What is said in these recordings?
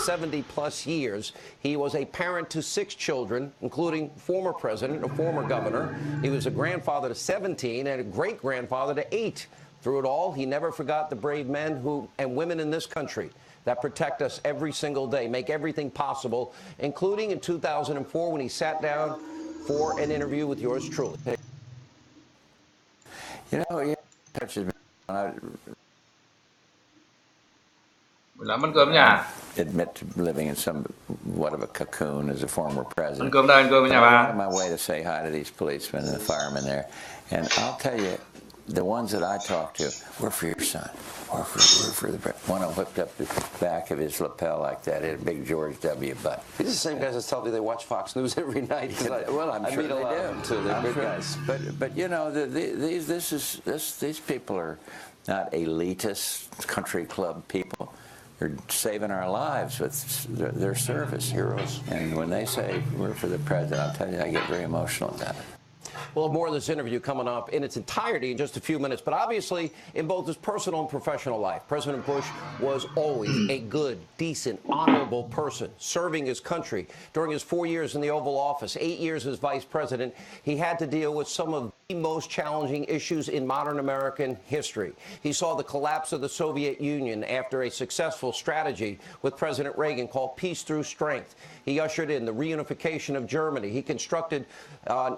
70-plus years. He was a parent to 6 children, including former president, a former governor. He was a grandfather to 17 and a great-grandfather to 8. Through it all, he never forgot the brave men and women in this country that protect us every single day, make everything possible, including in 2004 when he sat down for an interview with yours truly. You know, it touches me. Ăn cơm nhà. Admit to living in somewhat of a cocoon as a former president. Ăn cơm đây, ăn cơm với nhà I went out of bà. my way to say hi to these policemen and the firemen there. And I'll tell you, the ones that I talked to, we're for your son. We're for the one who whipped up the back of his lapel like that. It had a big George W. butt. These are the same guys that tell me they watch Fox News every night. Well, I'm sure meet a they lot do. of them too. They're good sure. guys. But you know, these people are not elitist country club people. They're saving our lives with their service, heroes. And when they say we're for the president, I'll tell you, I get very emotional about it. We'll have more of this interview coming up in its entirety in just a few minutes. But obviously, in both his personal and professional life, President Bush was always a good, decent, honorable person, serving his country. During his 4 years in the Oval Office, 8 years as vice president, he had to deal with some of the most challenging issues in modern American history. He saw the collapse of the Soviet Union after a successful strategy with President Reagan called Peace Through Strength. He ushered in the reunification of Germany. He constructed,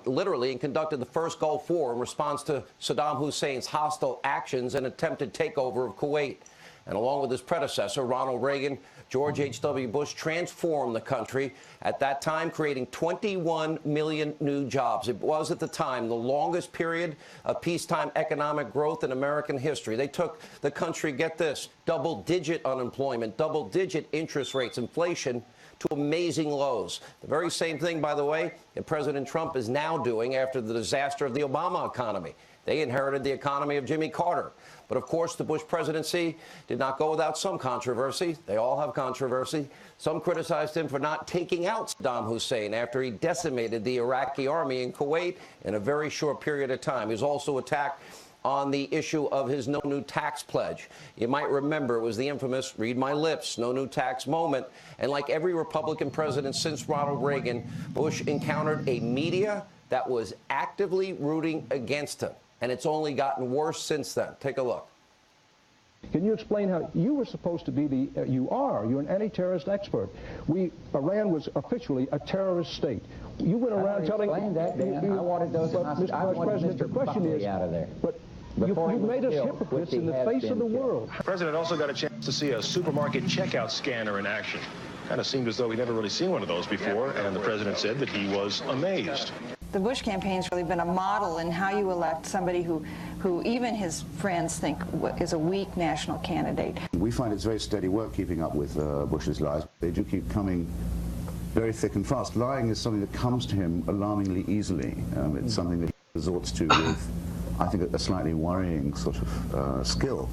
literally, and conducted the first Gulf War in response to Saddam Hussein's hostile actions and attempted takeover of Kuwait. And along with his predecessor, Ronald Reagan, George H.W. Bush transformed the country, at that time creating 21 million new jobs. It was, at the time, the longest period of peacetime economic growth in American history. They took the country, get this, double-digit unemployment, double-digit interest rates, inflation, to amazing lows. The very same thing, by the way, that President Trump is now doing after the disaster of the Obama economy. They inherited the economy of Jimmy Carter. But, of course, the Bush presidency did not go without some controversy. They all have controversy. Some criticized him for not taking out Saddam Hussein after he decimated the Iraqi army in Kuwait in a very short period of time. He was also attacked on the issue of his no new tax pledge. You might remember it was the infamous read my lips, no new tax moment. And like every Republican president since Ronald Reagan, Bush encountered a media that was actively rooting against him. And it's only gotten worse since then. Take a look. Can you explain how you were supposed to be you're an anti-terrorist expert. Iran was officially a terrorist state. You went around telling... that, Dan. I wanted those President, the question is, out of there. But you've made us hypocrites in the face of the world. The president also got a chance to see a supermarket checkout scanner in action. Kind of seemed as though he'd never really seen one of those before, and the president said that he was amazed. The Bush campaign's really been a model in how you elect somebody who even his friends think is a weak national candidate. We find it's very steady work keeping up with Bush's lies. They do keep coming very thick and fast. Lying is something that comes to him alarmingly easily. It's something that he resorts to with, I think, a slightly worrying sort of skill.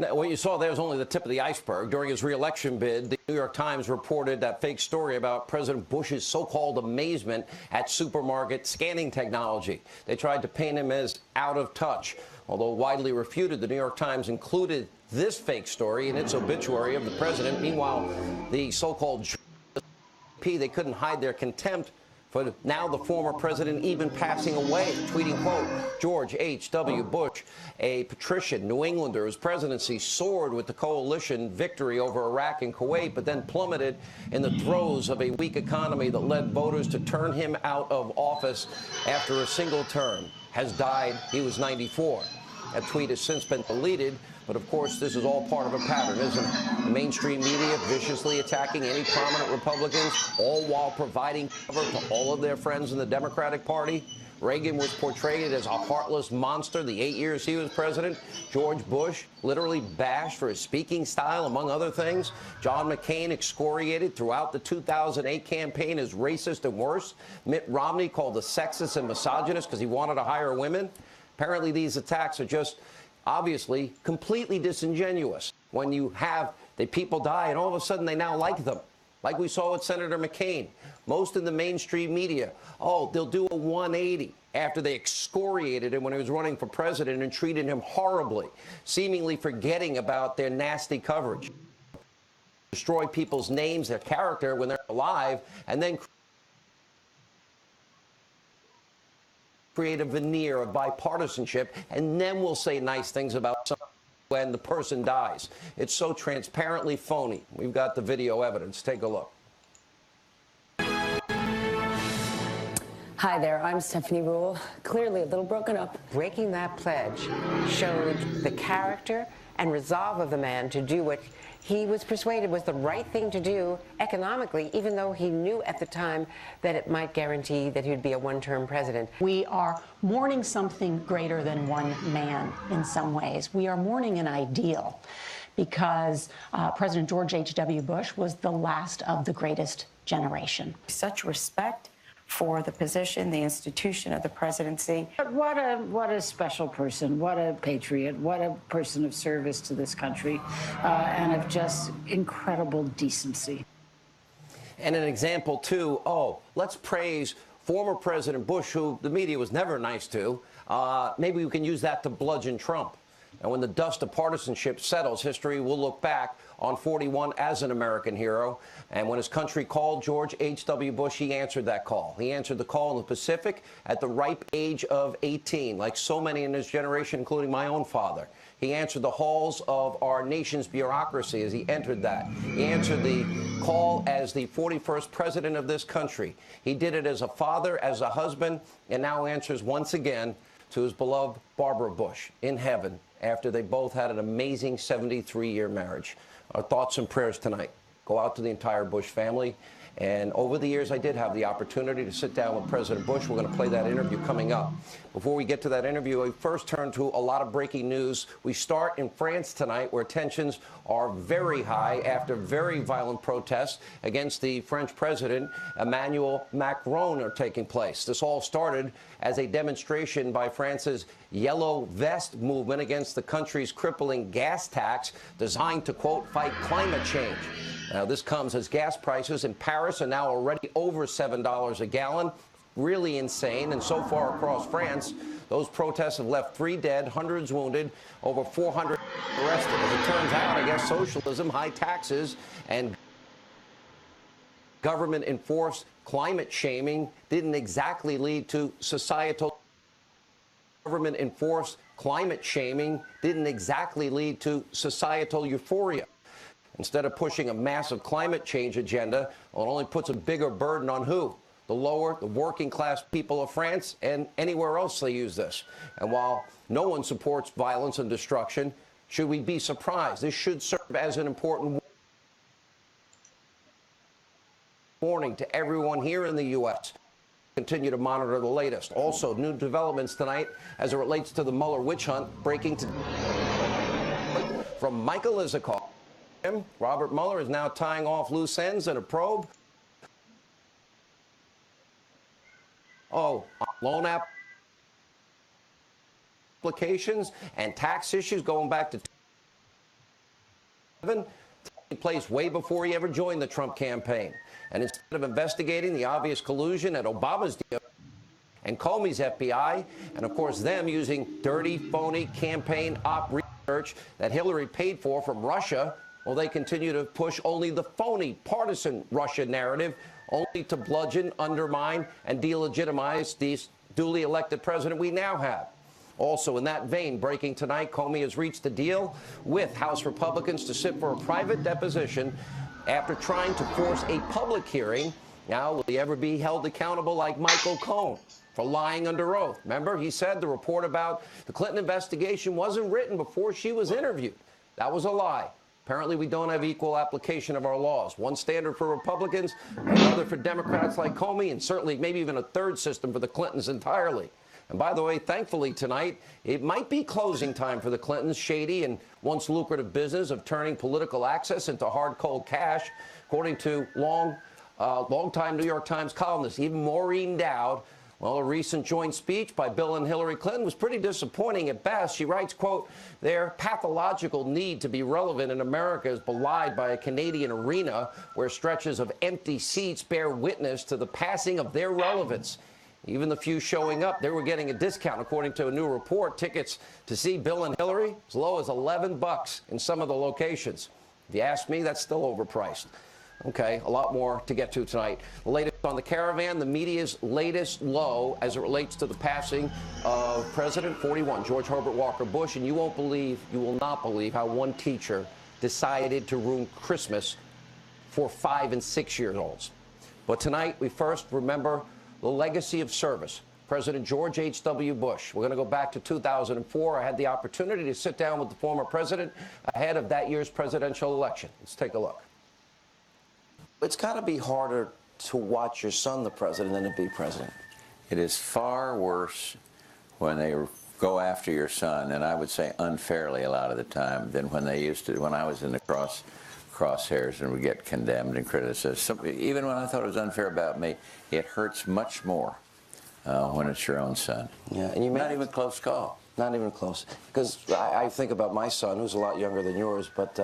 Now, what you saw there is only the tip of the iceberg. During his re-election bid, the New York Times reported that fake story about President Bush's so-called amazement at supermarket scanning technology. They tried to paint him as out of touch. Although widely refuted, the New York Times included this fake story in its obituary of the president. Meanwhile, the so-called they couldn't hide their contempt for now the former president even passing away, tweeting, quote, George H.W. Bush, a patrician New Englander whose presidency soared with the coalition victory over Iraq and Kuwait, but then plummeted in the throes of a weak economy that led voters to turn him out of office after a single term, has died. He was 94. That tweet has since been deleted. But, of course, this is all part of a pattern, isn't it? The mainstream media viciously attacking any prominent Republicans, all while providing cover to all of their friends in the Democratic Party. Reagan was portrayed as a heartless monster the 8 years he was president. George Bush literally bashed for his speaking style, among other things. John McCain excoriated throughout the 2008 campaign as racist and worse. Mitt Romney called a sexist and misogynist because he wanted to hire women. Apparently, these attacks are just obviously completely disingenuous when you have the people die and all of a sudden they now like them, like we saw with Senator McCain. Most in the mainstream media, they'll do a 180 after they excoriated him when he was running for president and treated him horribly, seemingly forgetting about their nasty coverage. destroy people's names, their character when they're alive, and then create a veneer of bipartisanship, and then we'll say nice things about someone when the person dies. It's so transparently phony. We've got the video evidence. Take a look. Hi there, I'm Stephanie Rule. Clearly a little broken up. Breaking that pledge showed the character and resolve of the man to do what he was persuaded was the right thing to do economically, even though he knew at the time that it might guarantee that he would be a one-term president. We are mourning something greater than one man in some ways. We are mourning an ideal because President George H.W. Bush was the last of the greatest generation. Such respect for the position, the institution of the presidency. What a special person, what a patriot, what a person of service to this country, and of just incredible decency. And an example, too, let's praise former President Bush, who the media was never nice to. Maybe we can use that to bludgeon Trump. And when the dust of partisanship settles, history will look back on 41 as an American hero. And when his country called George H.W. Bush, he answered that call. He answered the call in the Pacific at the ripe age of 18, like so many in his generation, including my own father. He answered the halls of our nation's bureaucracy as he entered that. He answered the call as the 41st president of this country. He did it as a father, as a husband, and now answers once again to his beloved Barbara Bush in heaven after they both had an amazing 73-year marriage. Our thoughts and prayers tonight go out to the entire Bush family. And over the years, I did have the opportunity to sit down with President Bush. We're going to play that interview coming up. Before we get to that interview, we first turn to a lot of breaking news. We start in France tonight, where tensions are very high after very violent protests against the French president, Emmanuel Macron, are taking place. This all started as a demonstration by France's Yellow Vest movement against the country's crippling gas tax designed to, quote, fight climate change. Now, this comes as gas prices in Paris are now already over $7 a gallon. Really insane. And so far across France, those protests have left 3 dead, hundreds wounded, over 400 arrested. As it turns out, I guess socialism, high taxes, and government-enforced climate shaming didn't exactly lead to societal euphoria. Instead of pushing a massive climate change agenda, well, it only puts a bigger burden on who? The working class people of France and anywhere else they use this. And while no one supports violence and destruction, should we be surprised? This should serve as an important warning to everyone here in the U.S. Continue to monitor the latest. Also, new developments tonight as it relates to the Mueller witch hunt, breaking to from Michael Isikoff. Robert Mueller is now tying off loose ends in a probe. Loan applications and tax issues going back to taking place way before he ever joined the Trump campaign. And instead of investigating the obvious collusion at Obama's deal and Comey's FBI, and of course them using dirty, phony campaign op research that Hillary paid for from Russia, well, they continue to push only the phony partisan Russia narrative, only to bludgeon, undermine, and delegitimize the duly elected president we now have. Also, in that vein, breaking tonight, Comey has reached a deal with House Republicans to sit for a private deposition after trying to force a public hearing. Now, will he ever be held accountable like Michael Cohen for lying under oath? Remember, he said the report about the Clinton investigation wasn't written before she was interviewed. That was a lie. Apparently, we don't have equal application of our laws. One standard for Republicans, another for Democrats like Comey, and certainly maybe even a third system for the Clintons entirely. And by the way, thankfully tonight, it might be closing time for the Clintons' shady and once lucrative business of turning political access into hard, cold cash, according to longtime New York Times columnist, even Maureen Dowd. Well, a recent joint speech by Bill and Hillary Clinton was pretty disappointing at best. She writes, quote, their pathological need to be relevant in America is belied by a Canadian arena where stretches of empty seats bear witness to the passing of their relevance. Even the few showing up, they were getting a discount, according to a new report. Tickets to see Bill and Hillary as low as $11 in some of the locations. If you ask me, that's still overpriced. Okay, a lot more to get to tonight. The latest on the caravan, the media's latest low as it relates to the passing of President 41, George Herbert Walker Bush. And you won't believe, you will not believe how one teacher decided to ruin Christmas for 5- and 6-year-olds. But tonight, we first remember the legacy of service. President George H.W. Bush. We're going to go back to 2004. I had the opportunity to sit down with the former president ahead of that year's presidential election. Let's take a look. It's got to be harder to watch your son the president than to be president. It is far worse when they go after your son, and I would say unfairly a lot of the time, than when they used to, when I was in the crosshairs and would get condemned and criticized. Even when I thought it was unfair about me, it hurts much more when it's your own son. Yeah, and you not even a close call. Not even close. Because I think about my son, who's a lot younger than yours, but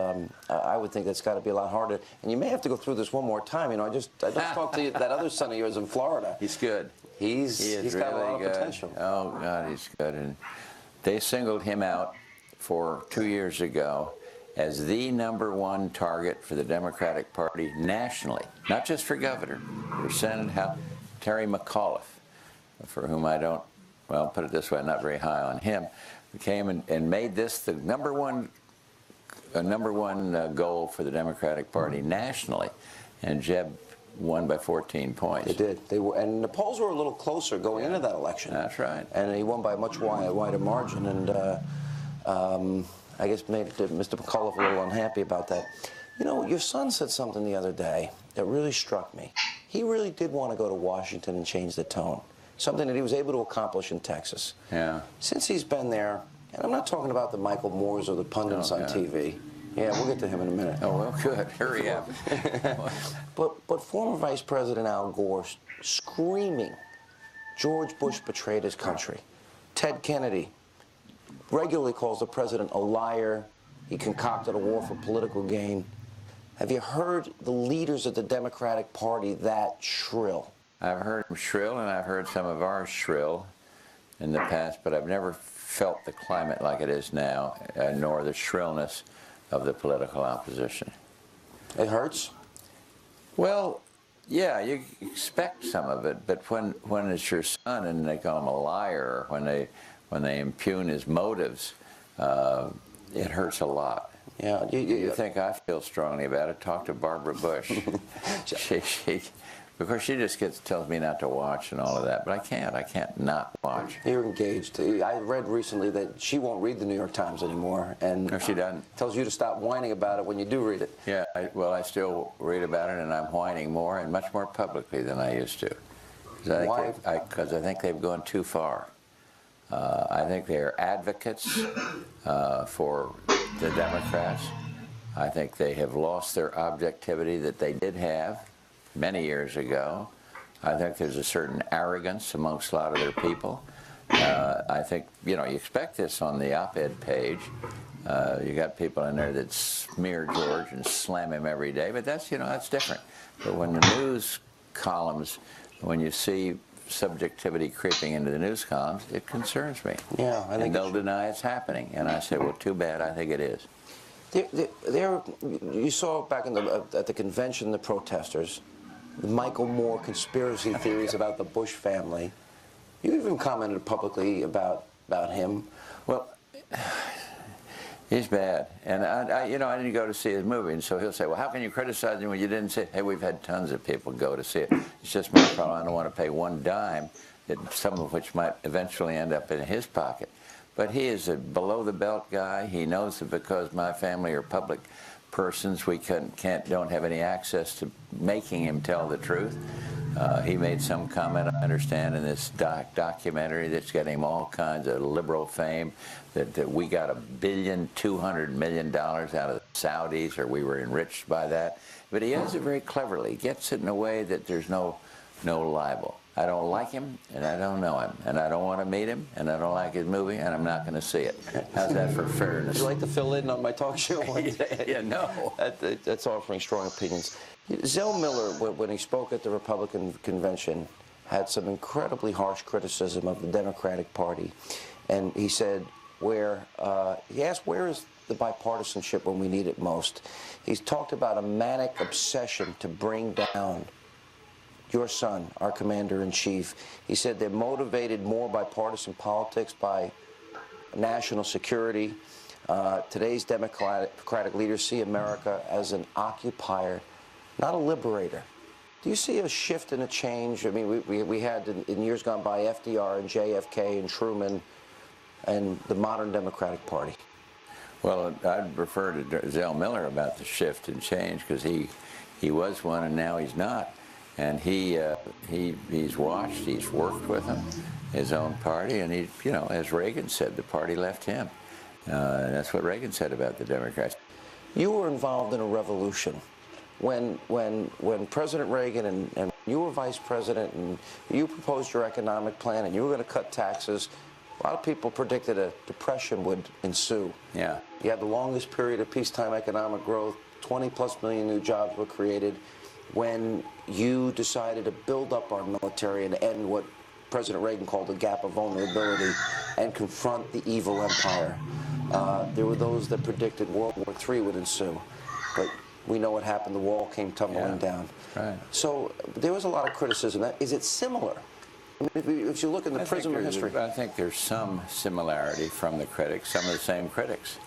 I would think that's got to be a lot harder. And you may have to go through this one more time. You know, I just talked to that other son of yours in Florida. He's good. He's got a lot of potential. Oh, God, he's good. And they singled him out for 2 years ago as the #1 target for the Democratic Party nationally, not just for governor, for Senate House. Terry McAuliffe, for whom I don't, well, put it this way, I'm not very high on him, came and made this the number one goal for the Democratic Party nationally, and Jeb won by 14 points. They did. They were, and the polls were a little closer going into that election. That's right. And he won by a much wider margin, and I guess made Mr. McAuliffe a little unhappy about that. You know, your son said something the other day that really struck me. He really did want to go to Washington and change the tone. Something that he was able to accomplish in Texas. Yeah. Since he's been there, and I'm not talking about the Michael Moores or the pundits on TV. Yeah, we'll get to him in a minute. Oh, well, good. Hurry up. But former Vice President Al Gore screaming, George Bush betrayed his country. Ted Kennedy regularly calls the president a liar. He concocted a war for political gain. Have you heard the leaders of the Democratic Party that shrill? I've heard them shrill, and I've heard some of ours shrill in the past, but I've never felt the climate like it is now, nor the shrillness of the political opposition. It hurts? Well, yeah, you expect some of it, but when it's your son and they call him a liar, or when they impugn his motives, it hurts a lot. Yeah, you think I feel strongly about it? Talk to Barbara Bush. Because she just tells me not to watch and all of that, but I can't not watch. You're engaged. I read recently that she won't read the New York Times anymore, and no, she doesn't. Tells you to stop whining about it when you do read it. Yeah, I still read about it, and I'm whining more and much more publicly than I used to. Why? Because I think they've gone too far. I think they are advocates for the Democrats. I think they have lost their objectivity that they did have many years ago. I think there's a certain arrogance amongst a lot of their people. I think, you expect this on the op-ed page. You got people in there that smear George and slam him every day, but that's different. But when the news columns, when you see subjectivity creeping into the news columns, it concerns me. Yeah, I think and they'll deny it's happening. And I say, well, too bad, I think it is. You saw back at the convention, the protesters, the Michael Moore conspiracy theories about the Bush family. You even commented publicly about him. Well, he's bad. And I didn't go to see his movie, and so he'll say, well, how can you criticize him when you didn't see it? Hey, we've had tons of people go to see it. It's just my problem. I don't want to pay one dime, some of which might eventually end up in his pocket. But he is a below-the-belt guy. He knows that because my family are public persons, we don't have any access to making him tell the truth. He made some comment, I understand, in this documentary that's getting him all kinds of liberal fame, that we got $1.2 billion out of the Saudis, or we were enriched by that. But he does it very cleverly. He gets it in a way that there's no libel. I don't like him, and I don't know him, and I don't want to meet him, and I don't like his movie, and I'm not going to see it. How's that for fairness? Would you like to fill in on my talk show one day? Yeah, no. That's offering strong opinions. Zell Miller, when he spoke at the Republican convention, had some incredibly harsh criticism of the Democratic Party, and he said, he asked, where is the bipartisanship when we need it most. He's talked about a manic obsession to bring down your son, our commander-in-chief. He said they're motivated more by partisan politics, by national security. Today's Democratic leaders see America as an occupier, not a liberator. Do you see a shift and a change? I mean, we had in years gone by FDR and JFK and Truman and the modern Democratic Party. Well, I'd refer to Zell Miller about the shift and change, because he was one and now he's not. And he's watched, he's worked with him, his own party, and he, you know, as Reagan said, the party left him. That's what Reagan said about the Democrats. You were involved in a revolution when President Reagan and you were vice president and you proposed your economic plan and you were going to cut taxes. A lot of people predicted a depression would ensue. Yeah. You had the longest period of peacetime economic growth. 20+ million new jobs were created. When you decided to build up our military and end what President Reagan called the gap of vulnerability and confront the evil empire. There were those that predicted World War III would ensue, but we know what happened. The wall came tumbling down. Right. So there was a lot of criticism. Is it similar? I mean, if you look in the prism of history. I think there's some similarity from the critics, some of the same critics.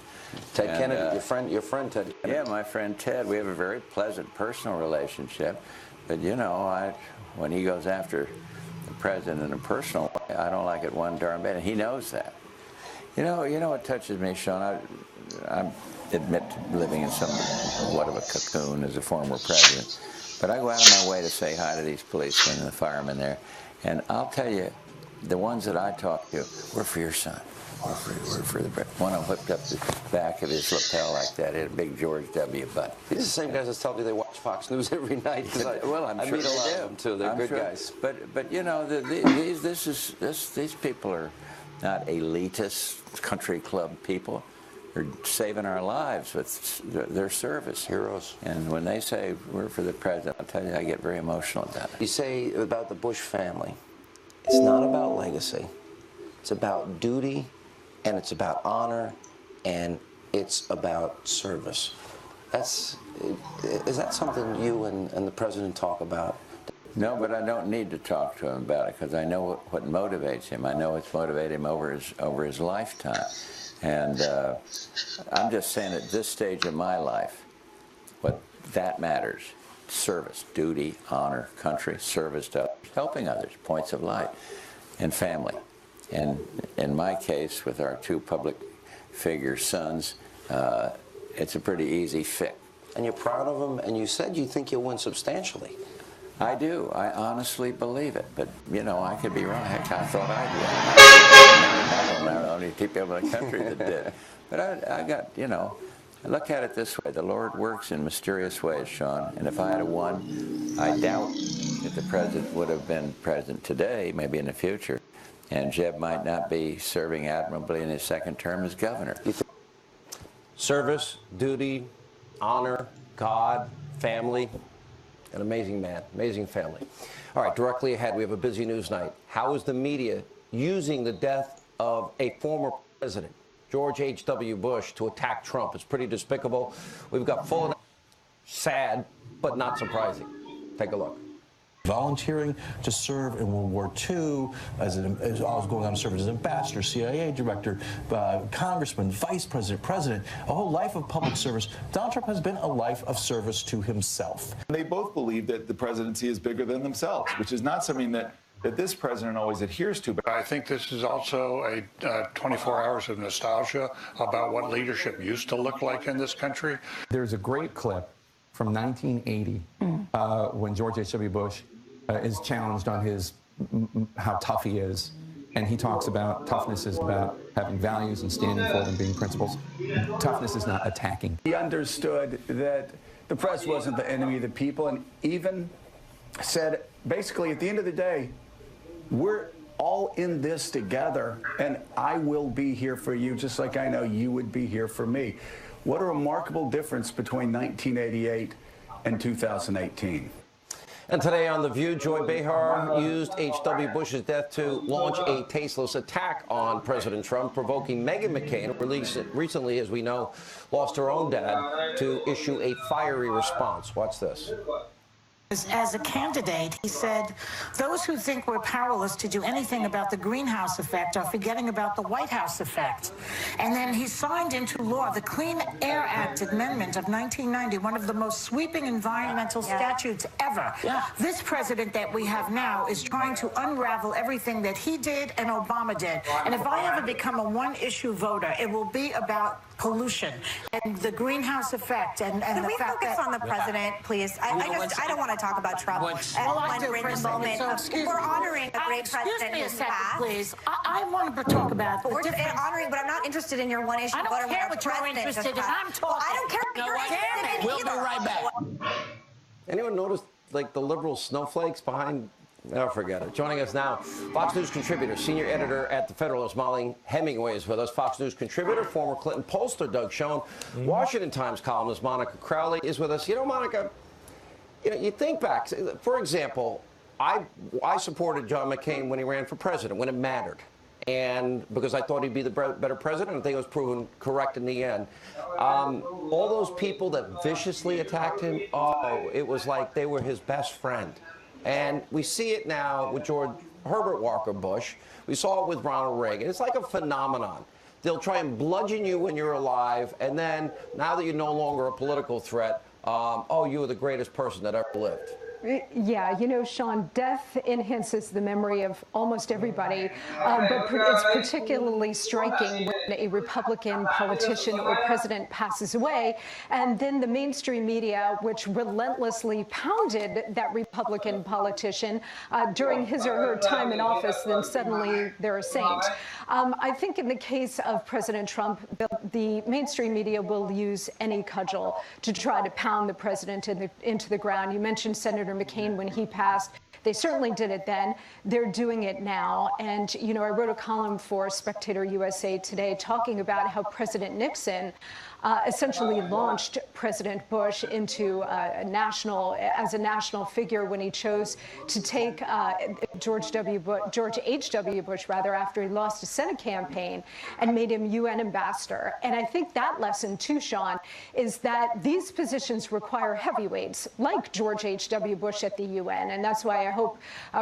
Ted Kennedy, your friend Ted Kennedy. Yeah, my friend Ted. We have a very pleasant personal relationship. But, you know, when he goes after the president in a personal way, I don't like it one darn bit. And he knows that. You know what touches me, Sean? I admit to living in somewhat of a cocoon as a former president. But I go out of my way to say hi to these policemen and the firemen there. And I'll tell you, the ones that I talk to, we're for your son. We're for the president. One of them whipped up the back of his lapel like that. It had a big George W. butt. These are the same guys that tell me they watch Fox News every night. Well, I'm sure I meet a lot of them too. They're good guys. But you know, these people are not elitist country club people. They're saving our lives with their service. Heroes. And when they say we're for the president, I'll tell you, I get very emotional about it. You say about the Bush family, it's not about legacy. It's about duty, and it's about honor, and it's about service. Is that something you and the president talk about? No, but I don't need to talk to him about it, because I know what motivates him. I know what's motivated him over his lifetime. And I'm just saying at this stage of my life, what that matters: service, duty, honor, country, service to others, helping others, points of light, and family. And in my case, with our two public figure sons, it's a pretty easy fit. And you're proud of them, and you said you think you'll win substantially. I do. I honestly believe it. But, you know, I could be wrong. Heck, I thought I'd win. I don't know any people in the country that did. But I got, you know, I look at it this way. The Lord works in mysterious ways, Sean. And if I had won, I doubt that the president would have been president today, maybe in the future. And Jeb might not be serving admirably in his second term as governor. Service, duty, honor, God, family. An amazing man, amazing family. All right, directly ahead, we have a busy news night. How is the media using the death of a former president, George H.W. Bush, to attack Trump? It's pretty despicable. We've got full, sad, but not surprising. Take a look. Volunteering to serve in World War II, as I was going on to serve as an ambassador, CIA director, congressman, vice president, president, a whole life of public service. Donald Trump has been a life of service to himself. They both believe that the presidency is bigger than themselves, which is not something that this president always adheres to. But I think this is also a 24 hours of nostalgia about what leadership used to look like in this country. There's a great clip from 1980 when George H.W. Bush is challenged on how tough he is. And he talks about toughness is about having values and standing for them, being principles. Toughness is not attacking. He understood that the press wasn't the enemy of the people, and even said, basically, at the end of the day, we're all in this together, and I will be here for you just like I know you would be here for me. What a remarkable difference between 1988 and 2018. And today on The View, Joy Behar used H.W. Bush's death to launch a tasteless attack on President Trump, provoking Meghan McCain, who recently, as we know, lost her own dad, to issue a fiery response. Watch this. As a candidate, he said, those who think we're powerless to do anything about the greenhouse effect are forgetting about the White House effect. And then he signed into law the Clean Air Act Amendment of 1990, one of the most sweeping environmental statutes ever. This president that we have now is trying to unravel everything that he did and Obama did. And if I ever become a one-issue voter, it will be about pollution and the greenhouse effect and Can the we fact focus that on the president, please? I don't want to talk about Trump. We're in the moment. We're honoring a great president me a who's second, passed. please. I want to talk about But we're honoring, but I'm not interested in your one issue. I don't care what you're interested in. I'm talking. Well, I don't care what you're interested in We'll be either. right back. Anyone notice, like, the liberal snowflakes behind? Oh, forget it. Joining us now, Fox News contributor, senior editor at The Federalist, Molly Hemingway is with us. Fox News contributor, former Clinton pollster Doug Schoen, Washington Times columnist Monica Crowley is with us. You know, Monica, you think back. For example, I supported John McCain when he ran for president, when it mattered. And because I thought he'd be the better president, I think it was proven correct in the end. All those people that viciously attacked him, it was like they were his best friend. And we see it now with George Herbert Walker Bush. We saw it with Ronald Reagan. It's like a phenomenon. They'll try and bludgeon you when you're alive, and then now that you're no longer a political threat, you were the greatest person that ever lived. Yeah, you know, Sean, death enhances the memory of almost everybody, but it's particularly striking when a Republican politician or president passes away, and then the mainstream media, which relentlessly pounded that Republican politician during his or her time in office, then suddenly they're a saint. I think in the case of President Trump, the mainstream media will use any cudgel to try to pound the president into the ground. You mentioned Senator McCain when he passed. They certainly did it then. They're doing it now. And, you know, I wrote a column for Spectator USA today talking about how President Nixon essentially launched President Bush into as a national figure when he chose to take George H.W. Bush, after he lost a Senate campaign, and made him UN ambassador. And I think that lesson, too, Sean, is that these positions require heavyweights like George H.W. Bush at the UN. And that's why I hope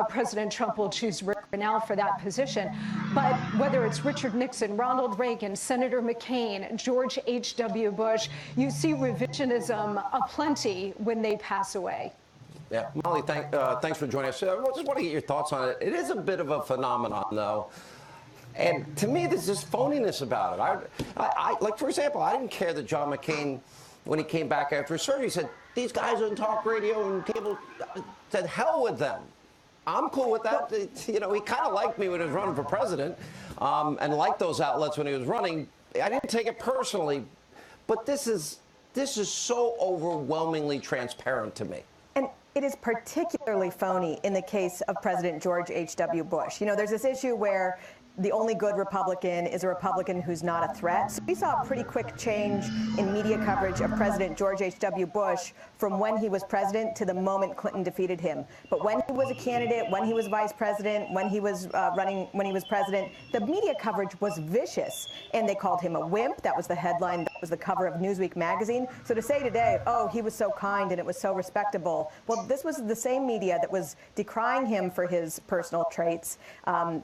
President Trump will choose Rick Grinnell for that position. But whether it's Richard Nixon, Ronald Reagan, Senator McCain, George H.W. Bush, you see revisionism aplenty when they pass away. Yeah, Molly, thanks for joining us. I just want to get your thoughts on it. It is a bit of a phenomenon, though. And to me, there's this phoniness about it. Like, for example, I didn't care that John McCain, when he came back after his surgery, said, these guys on talk radio and cable, said, hell with them. I'm cool with that. You know, he kind of liked me when he was running for president, and liked those outlets when he was running. I didn't take it personally, but this is so overwhelmingly transparent to me. And it is particularly phony in the case of President George H.W. Bush. You know, there's this issue where the only good Republican is a Republican who's not a threat. So we saw a pretty quick change in media coverage of President George H.W. Bush from when he was president to the moment Clinton defeated him. But when he was a candidate, when he was vice president, when he was when he was president, the media coverage was vicious. And they called him a wimp. That was the headline. That was the cover of Newsweek magazine. So to say today, oh, he was so kind and it was so respectable. Well, this was the same media that was decrying him for his personal traits.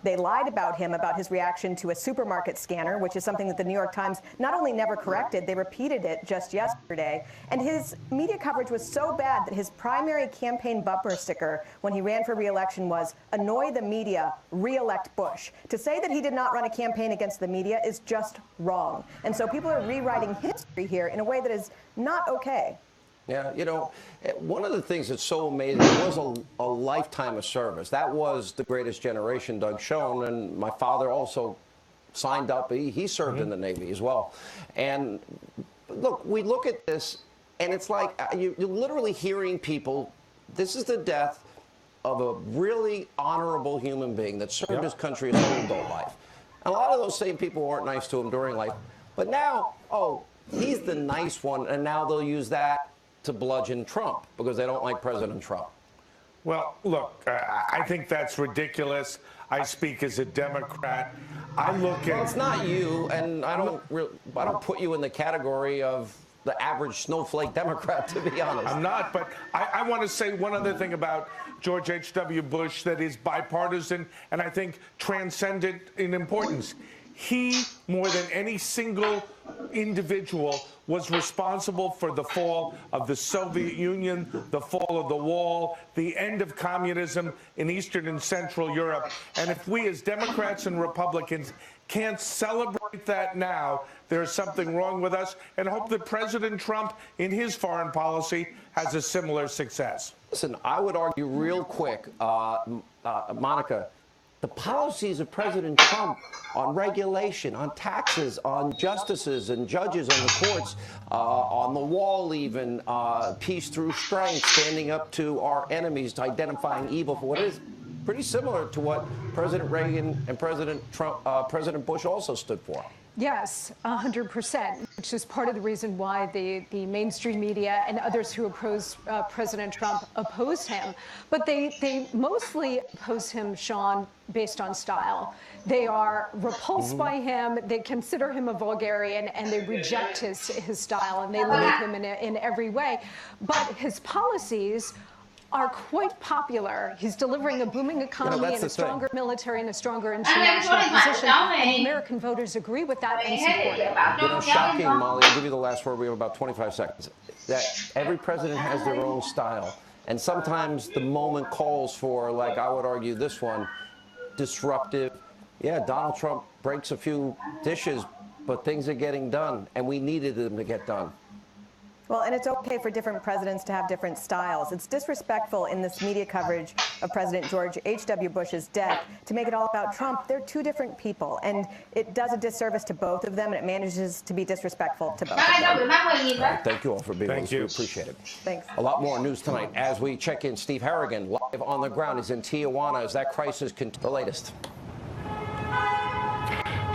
They lied about him, about his reaction to a supermarket scanner, which is something that the New York Times not only never corrected, they repeated it just yesterday. And his media coverage was so bad that his primary campaign bumper sticker when he ran for re-election was, annoy the media, re-elect Bush. To say that he did not run a campaign against the media is just wrong. And so people are rewriting history here in a way that is not okay. Yeah, you know, one of the things that's so amazing was a lifetime of service. That was the greatest generation, Doug Schoen, and my father also signed up. He served in the Navy as well. And look, we look at this, and it's like you're literally hearing people, this is the death of a really honorable human being that served his country his whole adult life. And a lot of those same people weren't nice to him during life. But now, he's the nice one, and now they'll use that to bludgeon Trump because they don't like President Trump. Well, look, I think that's ridiculous. I speak as a Democrat. I look at. Well, it's not you, and I don't put you in the category of the average snowflake Democrat, to be honest. I'm not, but I want to say one other thing about George H.W. Bush that is bipartisan and I think transcendent in importance. He, more than any single individual, was responsible for the fall of the Soviet Union, the fall of the wall, the end of communism in Eastern and Central Europe. And if we as Democrats and Republicans can't celebrate that now, there's something wrong with us, and hope that President Trump, in his foreign policy, has a similar success. Listen, I would argue real quick, Monica, the policies of President Trump on regulation, on taxes, on justices and judges on the courts, on the wall even, peace through strength, standing up to our enemies, to identifying evil for what it is, pretty similar to what President Reagan and President Bush also stood for. Yes, 100%, which is part of the reason why the mainstream media and others who oppose President Trump oppose him. But they mostly oppose him, Sean, based on style. They are repulsed by him, they consider him a vulgarian, and they reject his style, and they loathe him in every way. But his policies are quite popular. He's delivering a booming economy and a stronger military and a stronger international position, and the American voters agree with that and support it. You know, shocking, Molly, I'll give you the last word. We have about 25 seconds. That every president has their own style, and sometimes the moment calls for, like I would argue this one, disruptive. Yeah, Donald Trump breaks a few dishes, but things are getting done, and we needed them to get done. Well, and it's okay for different presidents to have different styles. It's disrespectful in this media coverage of President George H.W. Bush's death to make it all about Trump. They're two different people, and it does a disservice to both of them, and it manages to be disrespectful to both of them. Thank you all for being with us. We appreciate it. Thanks. A lot more news tonight as we check in. Steve Harrigan, live on the ground. He's in Tijuana as that crisis continues. The latest.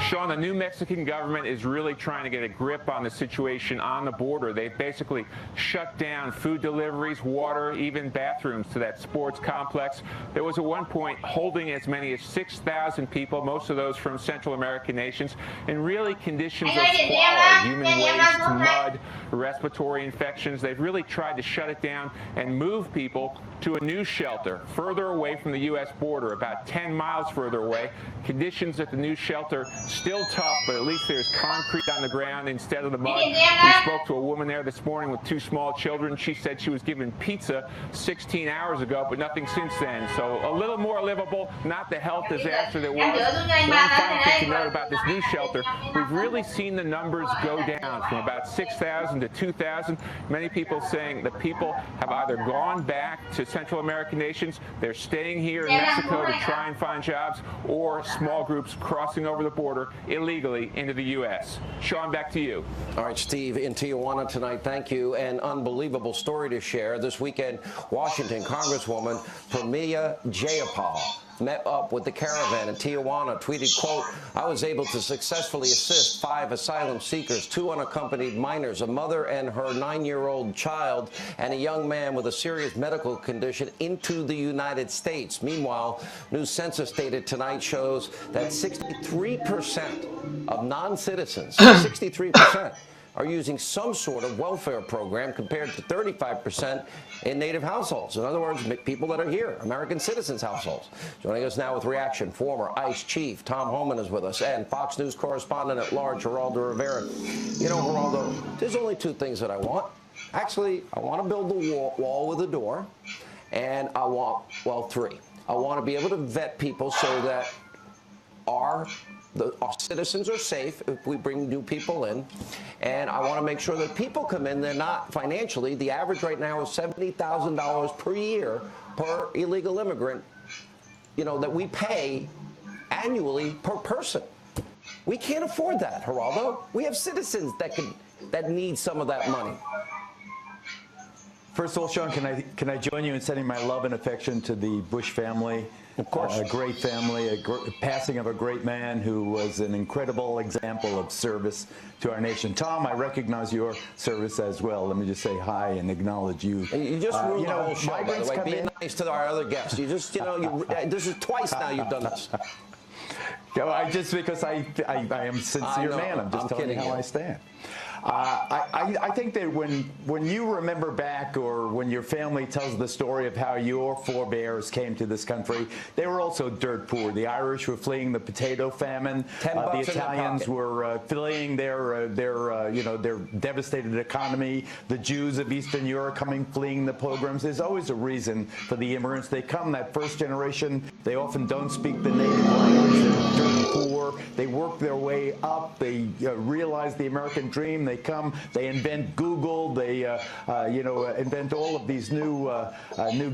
Sean, the new Mexican government is really trying to get a grip on the situation on the border. They've basically shut down food deliveries, water, even bathrooms to that sports complex. There was at one point holding as many as 6,000 people, most of those from Central American nations, in really conditions of squalor, human waste, mud, respiratory infections. They've really tried to shut it down and move people to a new shelter further away from the U.S. border, about 10 miles further away. Conditions at the new shelter still tough, but at least there's concrete on the ground instead of the mud. We spoke to a woman there this morning with 2 small children. She said she was given pizza 16 hours ago, but nothing since then. So a little more livable, not the health disaster there was. One final thing to note about this new shelter, we've really seen the numbers go down from about 6,000 to 2,000. Many people saying that people have either gone back to Central American nations, they're staying here in Mexico to try and find jobs, or small groups crossing over the border illegally into the U.S. Sean, back to you. All right, Steve, in Tijuana tonight, thank you. An unbelievable story to share. This weekend, Washington Congresswoman Pramila Jayapal met up with the caravan in Tijuana, tweeted, quote, "I was able to successfully assist 5 asylum seekers, 2 unaccompanied minors, a mother and her 9-year-old child, and a young man with a serious medical condition into the United States." Meanwhile, new census data tonight shows that 63% of non-citizens, 63%, are using some sort of welfare program compared to 35% in native households. In other words, people that are here, American citizens' households. Joining us now with reaction, former ICE chief Tom Homan is with us, and Fox News correspondent at large, Geraldo Rivera. You know, Geraldo, there's only 2 things that I want. Actually, I want to build the wall with a door, and I want, well, 3. I want to be able to vet people so that our citizens are safe if we bring new people in, and I want to make sure that people come in, they're not financially. The average right now is $70,000 per year per illegal immigrant, you know, that we pay annually per person. We can't afford that, Geraldo. We have citizens that need some of that money. First of all, Sean, can I join you in sending my love and affection to the Bush family? Of course. A great family, passing of a great man who was an incredible example of service to our nation. Tom, I recognize your service as well. Let me just say hi and acknowledge you. You just ruined the whole show, by the migrants way. come Being in. nice to our other guests. You just, this is twice now you've done this. Just because I am a sincere man. I'm just telling you how I stand. I think that when you remember back, or when your family tells the story of how your forebears came to this country, they were also dirt poor. The Irish were fleeing the potato famine. The Italians were fleeing their devastated economy. The Jews of Eastern Europe fleeing the pogroms. There's always a reason for the immigrants. They come, that first generation, they often don't speak the native language. They're dirt poor. They work their way up. They realize the American dream. They come, they invent Google, they invent all of these new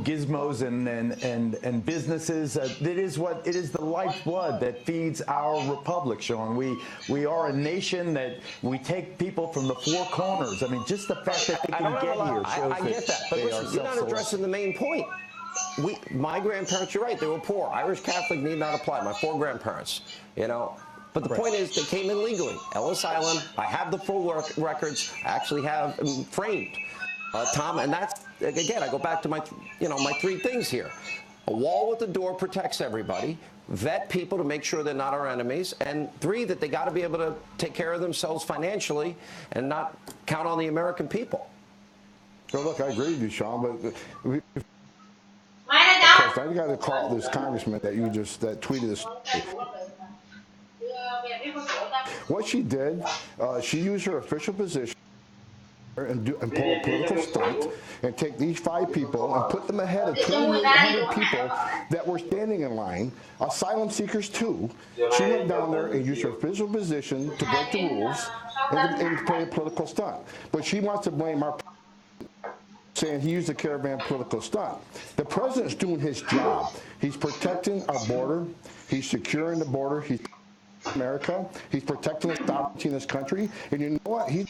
gizmos and businesses. It is the lifeblood that feeds our republic, Sean. We are a nation that we take people from the four corners. I mean, just the fact that they can get here shows I get that, but listen, you're not addressing the main point. My grandparents, you're right, they were poor. Irish Catholic need not apply. My 4 grandparents, But the point is, they came in legally. Ellis Island, I have the full records, I actually have them framed. Tom, and that's, again, I go back to my 3 things here. A wall with the door protects everybody. Vet people to make sure they're not our enemies. And 3, that they got to be able to take care of themselves financially and not count on the American people. Well, look, I agree with you, Sean, but I got to call this congressman that tweeted this. What she did, she used her official position and pull a political stunt and take these 5 people and put them ahead of 2,800 people that were standing in line, asylum seekers too. She went down there and used her official position to break the rules and play a political stunt. But she wants to blame our saying he used the caravan political stunt. The president's doing his job. He's protecting our border. He's securing the border. He's America. He's protecting the sovereignty in this country. And you know what? He's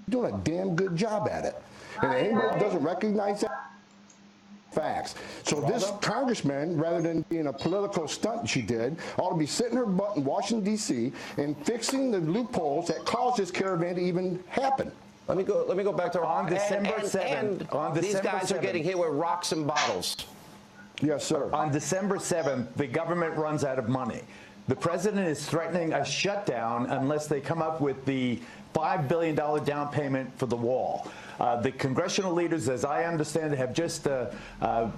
doing a damn good job at it. And anybody doesn't recognize that, facts. So this congressman, rather than being a political stunt she did, ought to be sitting her butt in Washington, D.C. and fixing the loopholes that caused this caravan to even happen. Let me go back to on December 7th. These guys are getting hit with rocks and bottles. Yes, sir. On December 7th, the government runs out of money. The president is threatening a shutdown unless they come up with the $5 billion down payment for the wall. The congressional leaders, as I understand it, have just begged the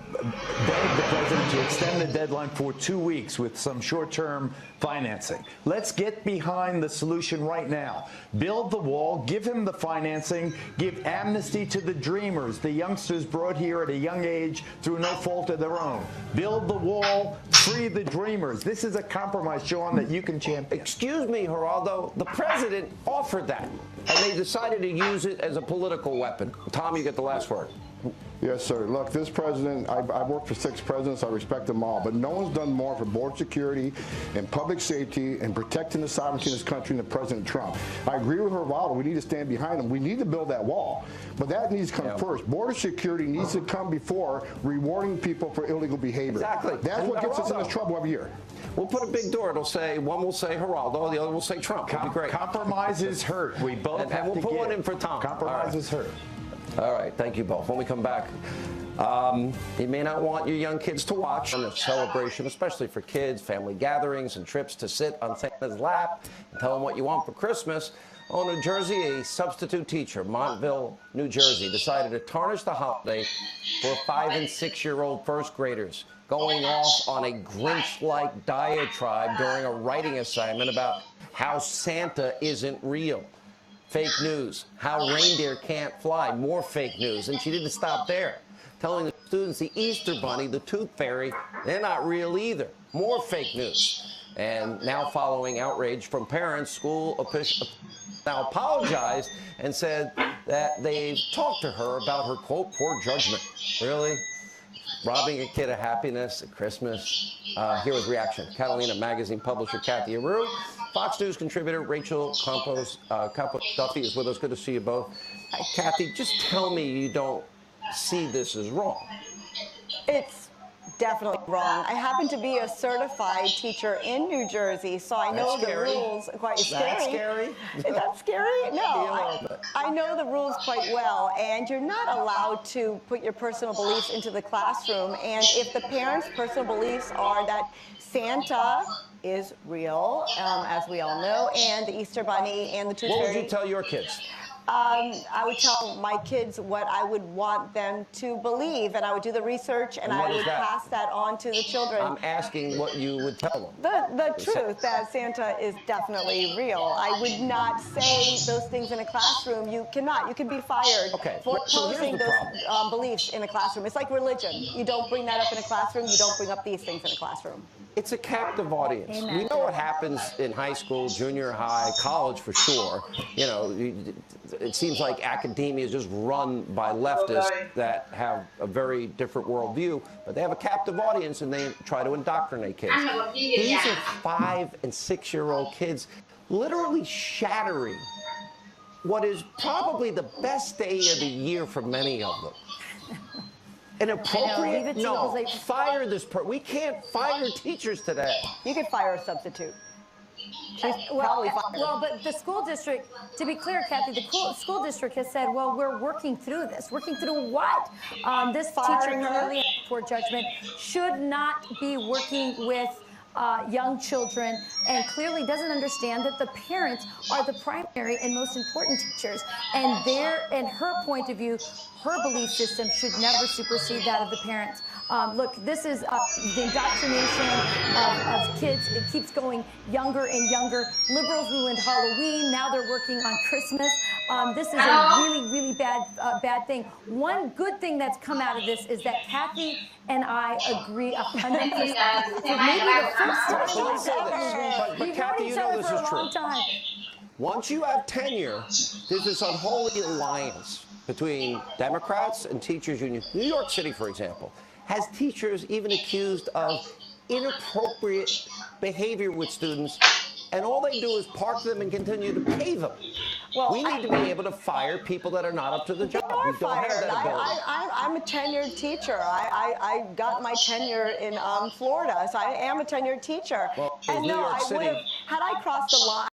president to extend the deadline for 2 weeks with some short-term financing. Let's get behind the solution right now. Build the wall, give him the financing, give amnesty to the dreamers, the youngsters brought here at a young age through no fault of their own. Build the wall, free the dreamers. This is a compromise, Sean, that you can champion. Excuse me, Geraldo, the president offered that, and they decided to use it as a political weapon. Tom, you get the last word. Yes, sir. Look, this president, I've worked for 6 presidents. I respect them all. But no one's done more for border security and public safety and protecting the sovereignty of this country than President Trump. I agree with Geraldo. We need to stand behind him. We need to build that wall. But that needs to come first. Border security needs to come before rewarding people for illegal behavior. Exactly. That's what gets us in this trouble every year. We'll put a big door. It'll say, one will say Geraldo, the other will say Trump. It'll be great. Compromises hurt. We both have and we'll put one in for Tom. Compromises hurt. All right, thank you both. When we come back, you may not want your young kids to watch on the celebration, especially for kids, family gatherings, and trips to sit on Santa's lap and tell them what you want for Christmas. Oh, New Jersey, a substitute teacher, Montville, New Jersey, decided to tarnish the holiday for 5- and 6-year-old first graders, going off on a Grinch-like diatribe during a writing assignment about how Santa isn't real. Fake news, how reindeer can't fly, more fake news. And she didn't stop there, telling the students the Easter Bunny, the Tooth Fairy, they're not real either. More fake news. And now following outrage from parents, school officials now apologized and said that they've talked to her about her, quote, poor judgment. Really? Robbing a kid of happiness at Christmas? Here was reaction. Catalina magazine publisher Kathy Aru Fox News contributor Rachel Campos Duffy is with us. Good to see you both. Kathy, just tell me you don't see this as wrong. It's definitely wrong. I happen to be a certified teacher in New Jersey, so I know the rules quite scary. That's scary? Is that scary? No, I know the rules quite well, and you're not allowed to put your personal beliefs into the classroom. And if the parents' personal beliefs are that Santa is real, as we all know, and the Easter Bunny and the Tooth Fairy. What would you tell your kids? I would tell my kids what I would want them to believe, and I would do the research, and I would pass that on to the children. I'm asking what you would tell them. The truth that Santa is definitely real. I would not say those things in a classroom. You cannot. You can be fired for posing those beliefs in a classroom. It's like religion. You don't bring that up in a classroom. You don't bring up these things in a classroom. It's a captive audience. We know what happens in high school, junior high, college for sure. You know, it seems like academia is just run by leftists that have a very different worldview, but they have a captive audience and they try to indoctrinate kids. These are 5- and 6-year-old kids literally shattering what is probably the best day of the year for many of them. Inappropriate? No, fire this person. We can't fire teachers today. You could fire a substitute. Well, but the school district, to be clear, Kathy, the school district has said, well, we're working through this. Working through what? This teacher clearly, poor judgment, should not be working with young children, and clearly doesn't understand that the parents are the primary and most important teachers. And her point of view, her belief system should never supersede that of the parents. Look, this is the indoctrination of kids. It keeps going younger and younger. Liberals ruined Halloween. Now they're working on Christmas. This is a really, really bad thing. One good thing that's come out of this is that Kathy and I agree 100%. Maybe the first time. But Kathy, you know this is true. Once you have tenure, there's this unholy alliance between Democrats and teachers unions. New York City, for example, has teachers even accused of inappropriate behavior with students, and all they do is park them and continue to pay them. Well, we need to be able to fire people that are not up to the job. We don't have that ability. I'm a tenured teacher. I got my tenure in Florida, so I am a tenured teacher. Well, and New no, York I would have, City, had I crossed the line,